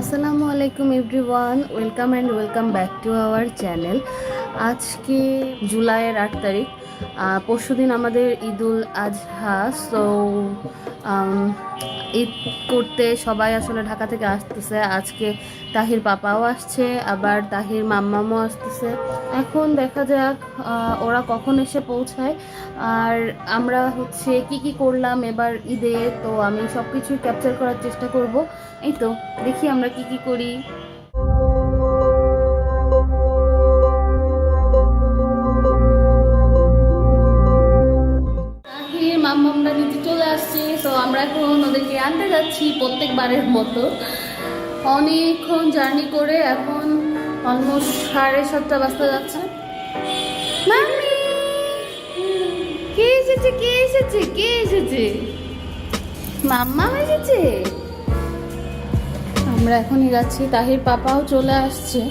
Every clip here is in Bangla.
আসসালামু আলাইকুম everyone, welcome and welcome back to our channel. আজকে জুলাইয়ের 8 তারিখ, পরশুদিন আমাদের ঈদুল আজহা। সো ঈদ করতে সবাই আসলে ঢাকা থেকে আসতেছে। আজকে তাহির পাপাও আসছে, আবার তাহির মাম্মামও আসতেছে। এখন দেখা যাক ওরা কখন এসে পৌঁছায়, আর আমরা হচ্ছে কি করলাম এবার ঈদে, তো আমি সব কিছুই ক্যাপচার করার চেষ্টা করব। এই তো দেখি আমরা কি করি। মাম্মামরা নিচে চলে আসছে, তো আমরা এখন ওদেরকে আনতে যাচ্ছি প্রত্যেকবারের মতো। অনেকক্ষণ জার্নি করে এখন অলমোস্ট 7:30 বাজতে যাচ্ছে। মাম্মি, কে এসেছে কে এসেছে কে এসেছে? মাম্মা এসেছে। আমরা এখনই যাচ্ছি, তাহির পাপাও চলে আসছে।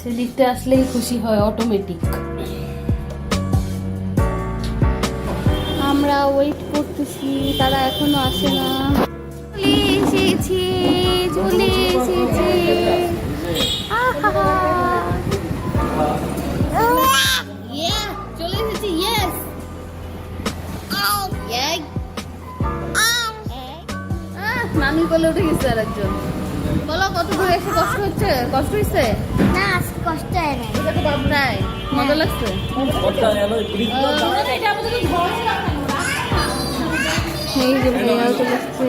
সে লিখতে আসলেই খুশি হয় অটোমেটিক। আমরা ওয়েট করতেছি, তারা এখনো আসে না। চলে এসেছে ইয়েস। মামি বলে উঠে গেছে আর একজন। বলো, কত দূরে এসে কষ্ট হচ্ছে? কষ্ট হয়েছে না, কষ্ট হয় না। এটা তো বাবরায় মজা লাগছে। এই যে ভাইয়াও চলে আসছে।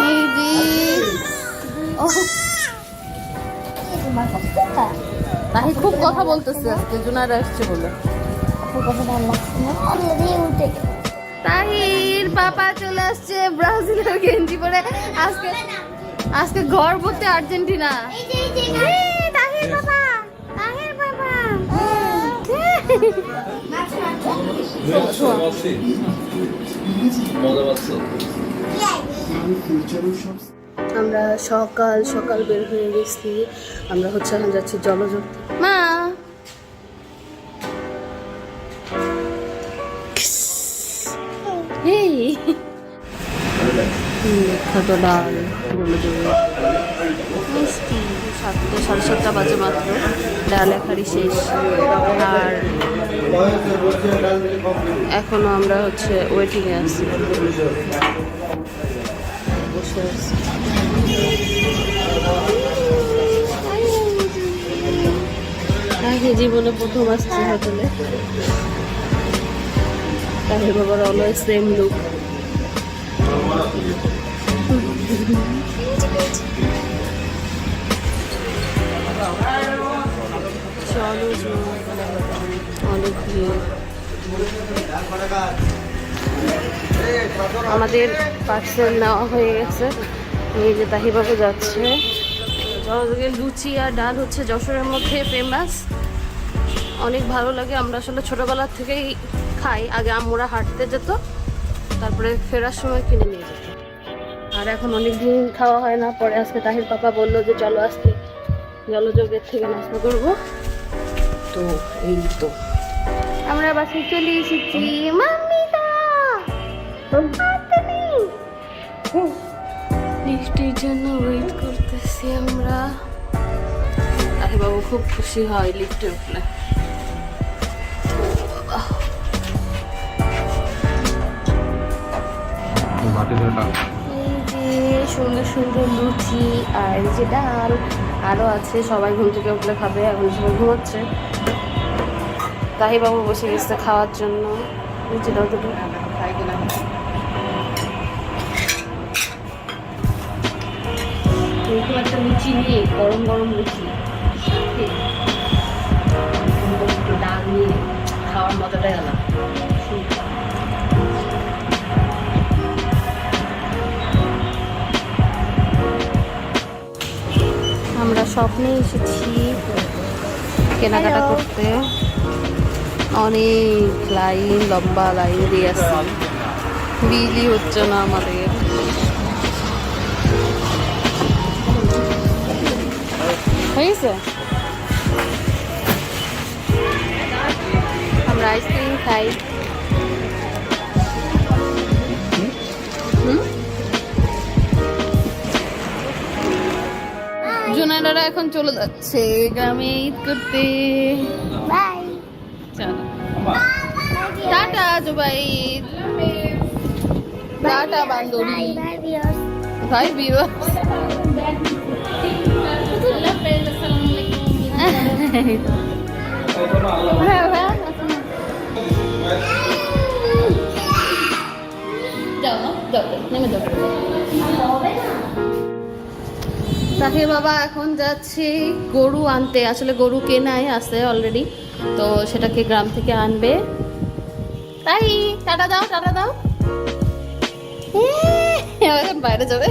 এই যে তাহি খুব কথা বলতেছে আজকে, জুনারা আসছে বলে। তাহির পাপা চলে আসছে ব্রাজিলের গেঞ্জি পরে। আজকে ঘর ভর্তি আর্জেন্টিনা। তাহির পাপা, তাহির পাপা। আমরা সকাল সকাল বের হয়ে গেছি। আমরা হচ্ছে এখন যাচ্ছি জলযোগ। মা, খাটো ডাল, মিষ্টি। 7:30 বাজে মাত্র, ডাল এখারি শেষ। আর এখনো আমরা হচ্ছে ওয়েটিংয়ে আছি, বসে আছি। আগে জীবনে প্রথম আসছি হোটেলে। তাহির বাবার অলওয়েজ সেম লুক। অনেক ভিড়। আমাদের পার্সেল নেওয়া হয়ে গেছে। এই যে তাহিবাবু যাচ্ছে। জলযোগের লুচি আর ডাল হচ্ছে যশোরের মধ্যে ফেমাস, অনেক ভালো লাগে। আমরা আসলে ছোটবেলার থেকেই খাই। আগে আম্মুরা হাঁটতে যেত, তারপরে ফেরার সময় কিনে নিয়ে যেত। আর এখন অনেক দিন খাওয়া হয় না। পরে আজকে তাহির পাপা বললো যে চলো আজকে জলযোগের থেকে নাস্তা করবো। তো এই তো আমরা বাসায় চলে এসেছি। লিফটের জন্য ওয়েট করতেছি আমরা। তাহির বাবু খুব খুশি হয় লিফটে উঠলে। এই যে সুন্দর সুন্দর লুচি আর এই যে ডাল আরো আছে। সবাই ঘুম থেকে উঠলে খাবে, এখন সবাই ঘুমাচ্ছে। তাহিবাবু বসে গেছে খাওয়ার জন্য। লুচিটাও দুটো এরকম একটা লুচি নিয়ে, গরম গরম লুচি, ডাল নিয়ে খাওয়ার মজাটাই আলাদা। আমরা স্বপ্নে এসেছি কেনাকাটা করতে। অনেক লাইন, লম্বা লাইন দিয়ে আসছি। বিলি হচ্ছে না আমাদের। হয়ে গেছে। আমরা আইসক্রিম খাই। জুনাইদারা এখন চলে যাচ্ছে গ্রামে ঈদ করতে। বাই চলো tata Jubai, tata বান্দরি, by viewers. ভাই বিরো। তাহির বাবা এখন যাচ্ছে গরু আনতে। আসলে গরু কেনাই আছে অলরেডি, তো সেটাকে গ্রাম থেকে আনবে। তাই টাটা দাও, টাটা দাও। এখন বাইরে যাবে।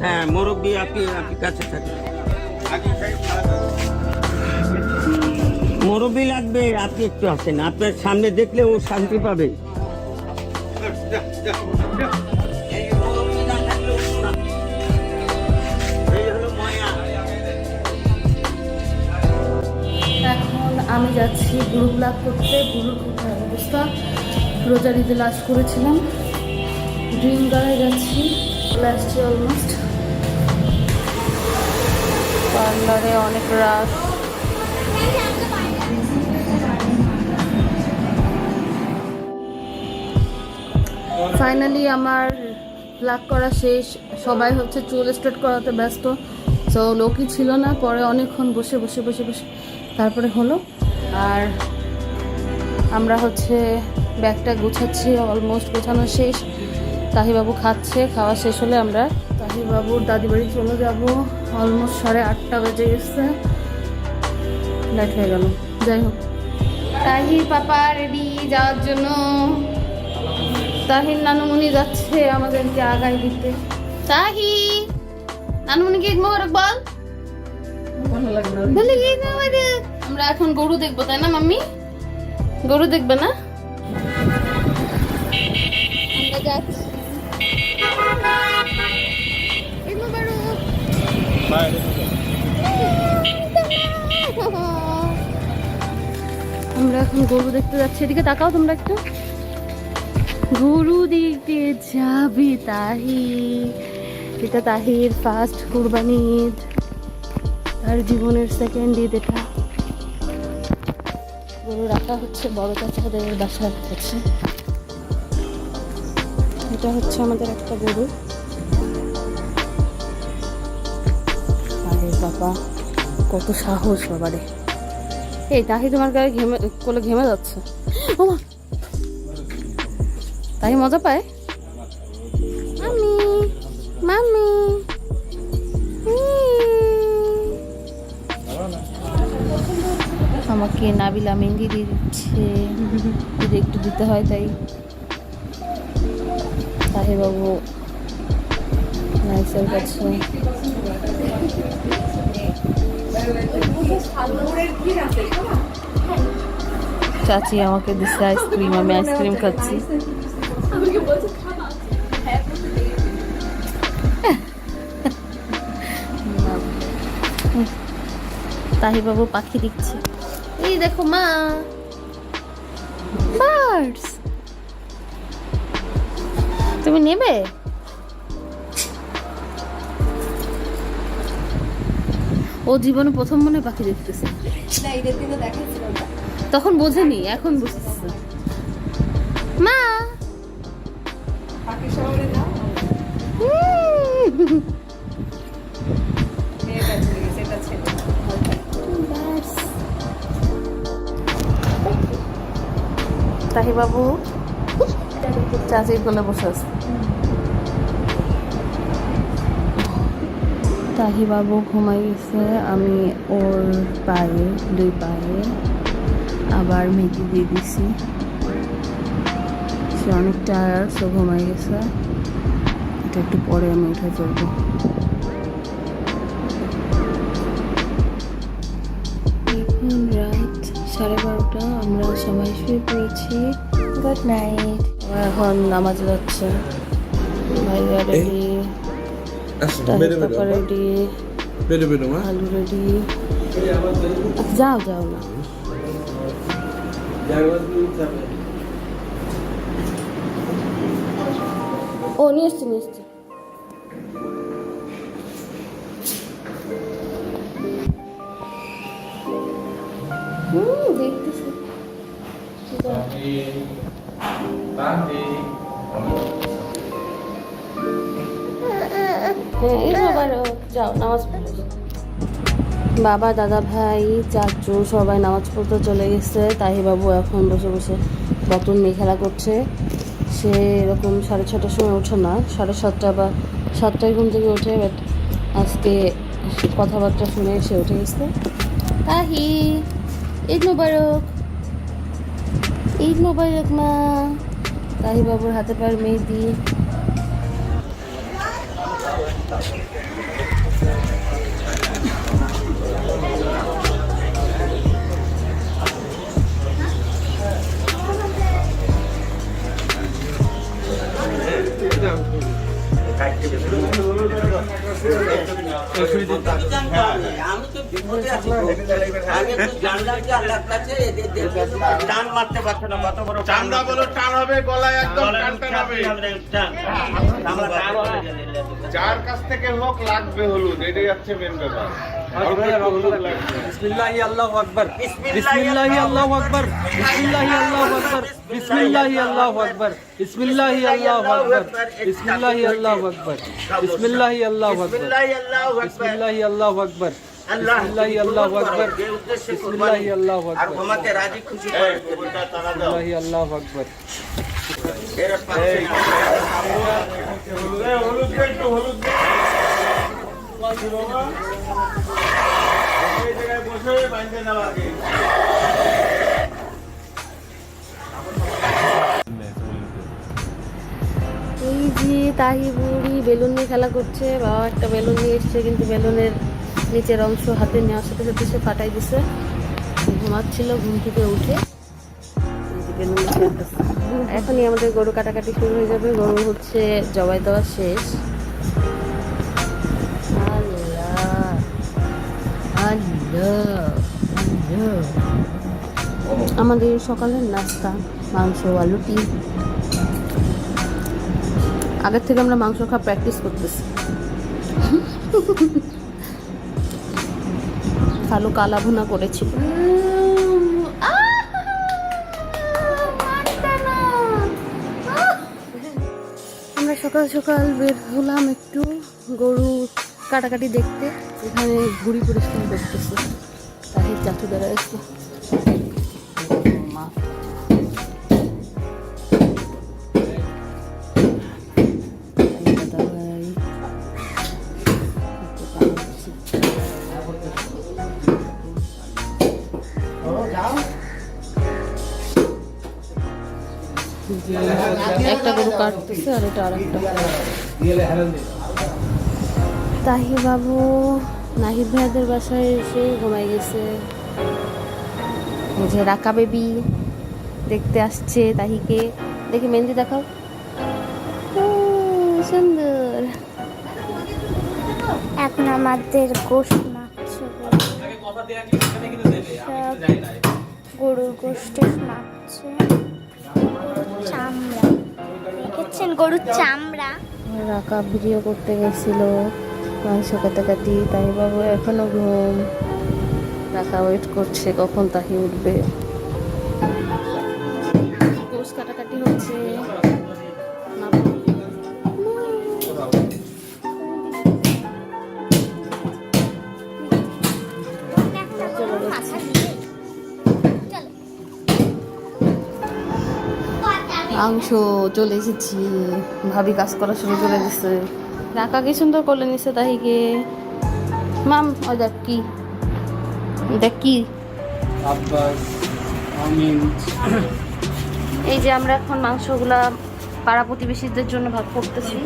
হ্যাঁ মুরব্বী আপনি কাছে থাকেন। মুরব্বী লাগবে, আপনি একটু আসেন, আপনার সামনে দেখলে ও শান্তি পাবে। এখন আমি যাচ্ছি গ্রুপ লাভ করতে। গুরুর খুব খারাপ অবস্থা, রোজার ঈদে লাস্ট করেছিলাম। ড্রিম গাড়ায় যাচ্ছি, লাস্ট অলমোস্ট। পার্লারে অনেক রাশ। ফাইনালি আমার ব্লগ করা শেষ। সবাই হচ্ছে চুল স্ট্রেট করাতে ব্যস্ত, তো লোকই ছিল না। পরে অনেকক্ষণ বসে বসে বসে বসে তারপরে হলো। আর আমরা হচ্ছে ব্যাগটা গুছাচ্ছি, অলমোস্ট গোছানো শেষ। তাহিবাবু খাচ্ছে, খাওয়া শেষ হলে আমরা তাহিবাবুর দাদি বাড়ি চলে যাব। অলমোস্ট 8:30 বেজে গেছে, লেট হয়ে গেল। যাই হোক, তাহির পাপা রেডি যাওয়ার জন্য। তাহির নানুমণি যাচ্ছে আমাদেরকে আগায় দিতে। তাহি নানুমণিকে ঈদ মোবারক বল। বলে ঈদ মোবারক। আমরা এখন গরু দেখবো, তাই না মাম্মি? গরু দেখবে না? আমরা যাচ্ছি। ঈদ মোবারক। আমরা এখন গরু দেখতে যাচ্ছি। এদিকে তাকাও তোমরা একটু। গরু দেখতে যাবে তাহি। এটা তাহির ফার্স্ট কুরবানি ঈদ, তার জীবনের সেকেন্ড ঈদ এটা। গরু রাখা হচ্ছে বড় চাচাদের বাসার কাছে। এটা হচ্ছে আমাদের একটা গরু। আরে বাবা, কত সাহস বাবারে! এই তাহি তোমার গায়ে কোলে ঘেমে যাচ্ছে। ও মা, তাই মজা পায়। মামি মামি আমাকে নাবিলা মেহেন্দি দিয়ে দিচ্ছে। যদি একটু দিতে হয় তাই। তাহি বাবু নাইসের কাছে। চাচি আমাকে দিচ্ছে আইসক্রিম, আমি আইসক্রিম খাচ্ছি। তাহি বাবু পাখি দেখছে। এই দেখো মা, বার্ডস। তুমি নেবে? ও জীবনে প্রথম মনে পাখি দেখতেছে। তখন বোঝেনি, এখন বুঝতেছে। মা তাহি বাবু চাচির কোলে বসে আছে। তাহি বাবু ঘুমাই গেছে। আমি ওর পায়ে, দুই পায়ে আবার মেহেদি দিয়ে দিছি। সে অনেক টায়ার্ড, সে ঘুমাই গেছে। এটা একটু পরে আমি উঠে চলবো। এখন রাত 12:30, আমরা সবাই শুয়ে পড়েছি। Good night. এখন নামাজ যাচ্ছে। ভাইয়া রেডি, রেডি, আলু রেডি। যাও যাও না, ও নিয়ে এসছি নিয়ে এসছি। দেখতেছি। যাও নামাজ পড়ো। বাবা, দাদা ভাই, চাচু সবাই নামাজ পড়তে চলে গেছে। তাহি বাবু এখন বসে বসে বতন নিয়ে খেলা করছে। সে এরকম 6:30টার সময় ওঠে না, 7:30 বা 7টায় ঘুম থেকে ওঠে। বাট আজকে কথাবার্তা শুনে সে উঠে গেছে। তাহি, ঈদ মোবারক, ঈদ মোবারক মা। তাহি বাবুর হাতে পায়ের মেহেদি। চান্দা বলো টান হবে, গলায় একদম টান টান হবে। যার কাছ থেকে হোক লাগবে হলুদ, এটাই হচ্ছে মেন ব্যাপার। বিসমিল্লাহি আল্লাহু আকবার, বিসমিল্লাহি আল্লাহু আকবার, বিসমিল্লাহি আল্লাহু আকবার, বিসমিল্লাহি আল্লাহু আকবার, বিসমিল্লাহি আল্লাহু আকবার, বিসমিল্লাহি আল্লাহু আকবার, বিসমিল্লাহি আল্লাহু আকবার, বিসমিল্লাহি আল্লাহু আকবার, বিসমিল্লাহি আল্লাহু আকবার, বিসমিল্লাহি আল্লাহু আকবার, আর ঘুমাতে রাজি খুশি করে তারা দাও। বিসমিল্লাহি আল্লাহু আকবার। এর পাশে হলুদ দে, একটু হলুদ দে। এই জায়গায় বসে বাইন্দে নাও আগে। এই যে তাহি বুড়ি বেলুন নিয়ে খেলা করছে। বাবা একটা বেলুন নিয়ে এসছে, কিন্তু বেলুনের নিচের অংশ হাতে নেওয়ার সাথে সাথে সে ফাটাই দিছে। ঘুমাচ্ছিল, ঘুম থেকে উঠে বেলুন নিয়ে খেলতেছে। এখনই আমাদের গরু কাটাকাটি শুরু হয়ে যাবে। গরু হচ্ছে জবাই দেওয়া শেষ। আল্লাহ আল্লাহ আল্লাহ। আমাদের সকালের নাস্তা মাংস, আলু, ডিম। আগের থেকে আমরা মাংস খাওয়া প্র্যাকটিস করতেছি। কালো কালা ভুনা করেছি। আমরা সকাল সকাল বের হলাম একটু গরু কাটাকাটি দেখতে। এখানে ঘুড়ি পরিষ্কার করতেছে, তাই চাচু দ্বারা এসে মা একটা গরু কাটতেছে আর এটা আরেকটা। তাহি বাবু নাহিদ ভাইদের বাসায় এসে ঘুমাই গেছে। যে রাকা বেবি দেখতে আসছে তাহিকে। দেখি মেহেন্দি দেখাও। সুন্দর। এখন আমাদের গোশত মাখছে, গরুর গোশত মাখছে, চামড়া দেখেছেন, গরুর চামড়া। রাকা ভিডিও করতে গেছিল মাংস কাটাকাটি। তাহি বাবু এখনো ঘুম। রাকা ওয়েট করছে কখন তাহি উঠবে। গোশ কাটাকাটি হচ্ছে। মাংস চলে এসেছি, ভাবি কাজ করা শুরু করে দিচ্ছে। রাকা কি সুন্দর করলে নিচ্ছে তাহিকে। মাম ও দেখ কি, দেখ কি। এই যে আমরা এখন মাংসগুলা পাড়া প্রতিবেশীদের জন্য ভাগ করতেছি।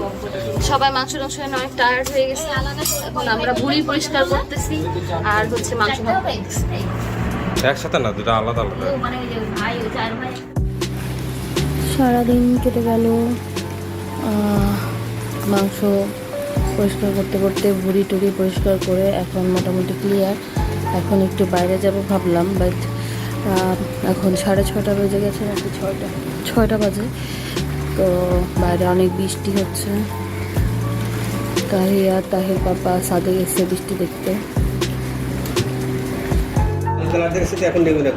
সবাই মাংস টাংস অনেক টায়ার্ড হয়ে গেছে। এখন আমরা ভুঁড়ি পরিষ্কার করতেছি আর হচ্ছে মাংস ভাগ করতেছি। একসাথে না, দুটো আলাদা আলাদা। সারাদিন কেটে গেল মাংস পরিষ্কার করতে করতে, ভুঁড়ি টুড়ি পরিষ্কার করে এখন মোটামুটি ক্লিয়ার। এখন একটু বাইরে যাব ভাবলাম, বাট এখন 6:30 বেজে গেছে, নাকি 6টা বাজে। তো বাইরে অনেক বৃষ্টি হচ্ছে। তাহি আর তাহির পাপা সাদে গেছে বৃষ্টি দেখতে।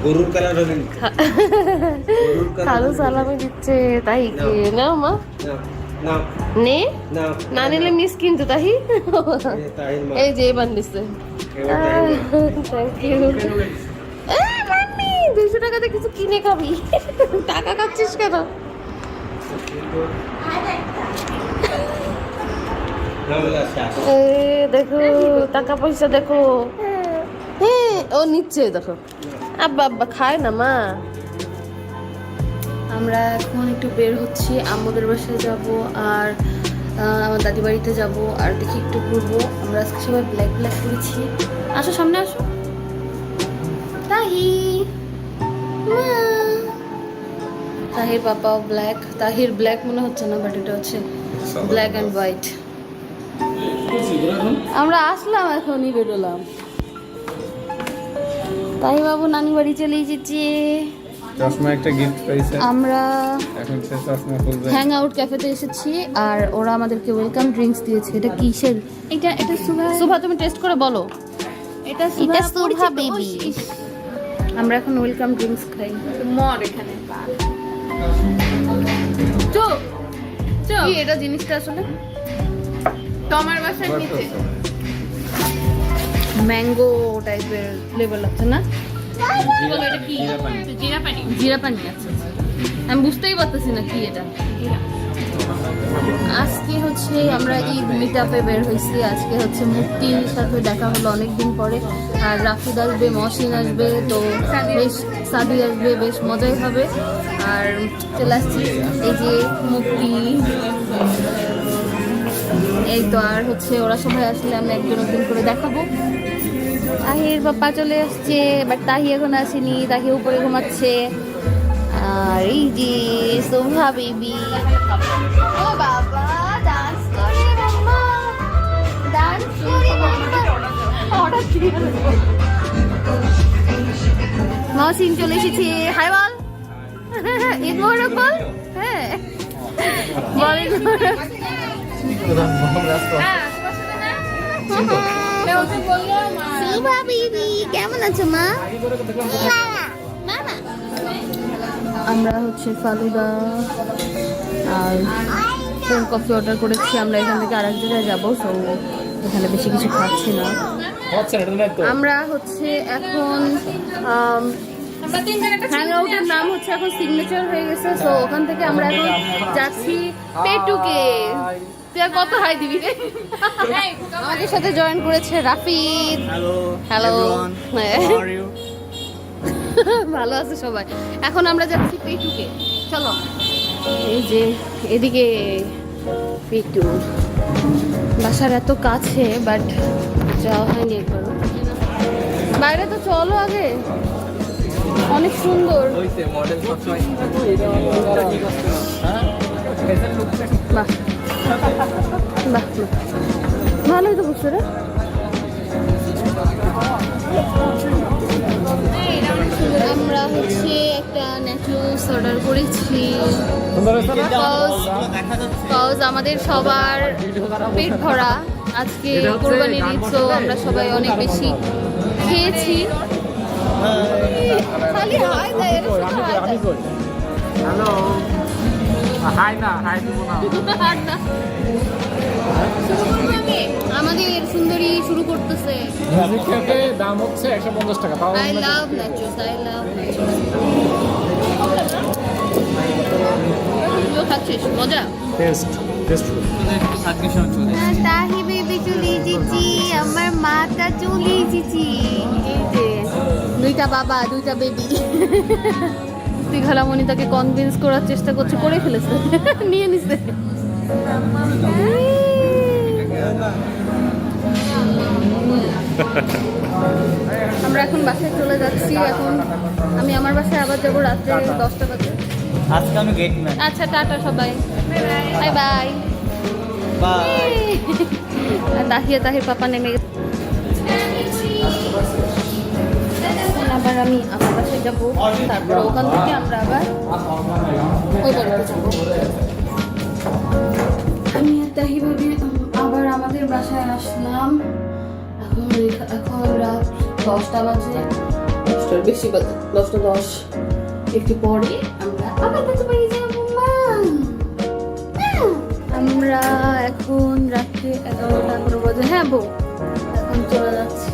গরুর কালার হবে কালো সালামি দিচ্ছে তাহিকে। না মা নে, না নিলে মিস কিন্তু তাহি। এই যে এবার নিচ্ছে। Thank you. 200 টাকাতে কিছু কিনে খাবি, টাকা খাচ্ছিস কেন? দেখো টাকা পয়সা দেখো। হ্যাঁ ও নিচ্ছে দেখো। আব্বা আব্বা খায় না মা। আমরা এখন একটু বের হচ্ছি, আম্মুদের বাসায় যাব আর আমার দাদি বাড়িতে যাব আর দেখি একটু ঘুরবো। আমরা আজকে সবাই ব্ল্যাক ব্ল্যাক করেছি। আসো সামনে আসো। তাহি মা, তাহির পাপাও ব্ল্যাক। তাহির ব্ল্যাক মনে হচ্ছে না, বাট এটা হচ্ছে ব্ল্যাক অ্যান্ড হোয়াইট। আমরা আসলাম, এখনই বেরোলাম। তাহি বাবু নানি বাড়ি চলে এসেছে। চশমা একটা গিফট পাইছে, আমরা এখন সে চশমা খুলবে। হ্যাং আউট ক্যাফেতে এসেছি আর ওরা আমাদেরকে ওয়েলকাম ড্রিঙ্কস দিয়েছে। এটা কিসের? এটা সুভা তুমি টেস্ট করে বলো। এটা সুভা বেবি। আমরা এখন ওয়েলকাম ড্রিঙ্কস খাই। মর এখানে কি এটা জিনিসটা আসলে তোমার বাসার নিচে ম্যাঙ্গো টাইপের ফ্লেভার লাগছে না? বলো এটা কি? জিরা পানি। জিরা পানি আছে। আমি বুঝতেই পারতেছি না কি এটা। আজকে হচ্ছে আমরা ঈদ মিটআপে বের হয়েছি। আজকে হচ্ছে মুক্তির সাথে দেখা হলো অনেকদিন পরে। আর রাফিদ আসবে, মহসিন আসবে, তো বেশ সাদি আসবে, বেশ মজাই হবে। আর চলে আসছি এই যে মুক্তি, এই তো। আর হচ্ছে ওরা সবাই আসলে আমরা একজন একজন করে দেখাবো। তাহির পাপা চলে আসছে, বাট তাহি এখন আসেনি, তাহি উপরে ঘুমাচ্ছে। আর এই যে সোভা বেবি, ও বাবা ডান্স করে মাম্মা, ডান্স করে মাম্মা। হঠাৎ কি হলো? মহসিন চলে এসেছে। হাই বল, ঈদ মোবারক বল। হ্যাঁ বলে কেমন আছো মা? আমরা হচ্ছে ফালুদা আর কোল্ড কফি অর্ডার করেছি। আমরা এখান থেকে আরেক জায়গায় যাবো, তো এখানে বেশি কিছু খাচ্ছি না। আমরা হচ্ছে এখন হ্যাং আউটের নাম হচ্ছে এখন সিগনেচার হয়ে গেছে, তো ওখান থেকে আমরা এখন যাচ্ছি পেটুকে। তুই আর কত হাই দিবি রে? আমাদের সাথে জয়েন করেছে রাফিদ। হ্যালো, ভালো আছে সবাই। এখন আমরা যাচ্ছি পেটুকে, চলো। এই যে এদিকে পেটু, বাসার এত কাছে বাট যাওয়া হয়নি একবারও। বাইরে তো চলো আগে, অনেক সুন্দর। বাহ বাহ, ভালোই তো বুঝছো রে। আমরা হচ্ছে একটা নেকলেস অর্ডার করেছি, কজ আমাদের সবার পেট ভরা। আজকে কোরবানির ঈদ, তো আমরা সবাই অনেক বেশি খেয়েছি। খালি হাই দেয়, এরা শুধু হাই দেয়। হ্যালো, হাই না, হাই দেবো না। আমাদের সুন্দরী শুরু করতেছে। দাম হচ্ছে 150 টাকা। I love nachos, I love nachos. তুইও খাচ্ছিস? মজা। তাহি বেবি চলে এসেছি, আমার মাটা চলে এসেছি। এই যে দুইটা বাবা, দুইটা বেবি। তুই খালামণি তাকে কনভিন্স করার চেষ্টা করছে, করে ফেলেছে, নিয়ে নিছে। আমরা এখন বাসায় চলে যাচ্ছি। এখন আমি আমার বাসায় আবার যাবো রাত্রে 10টা বাজে। আজকে আমি গেট ম্যান। আচ্ছা, টাটা সবাই, বাই বাই বাই। তাহির পাপা নেমে গেছে। আবার আমি আমার বাসায় যাবো, তারপর ওখান থেকে আমরা আবার ওই বাড়িতে যাবো। আমি আর তাহি ভাবি আবার আমাদের বাসায় আসলাম। এখন রাত 10টা বাজে, 10টার বেশি বাজে, 10টা 10 একটু পরে আমরা আবার কাছে বাড়ি যাবো। আমরা এখন রাত্রে 11টা 11 বাজে, হ্যাঁ বউ, এখন চলে যাচ্ছি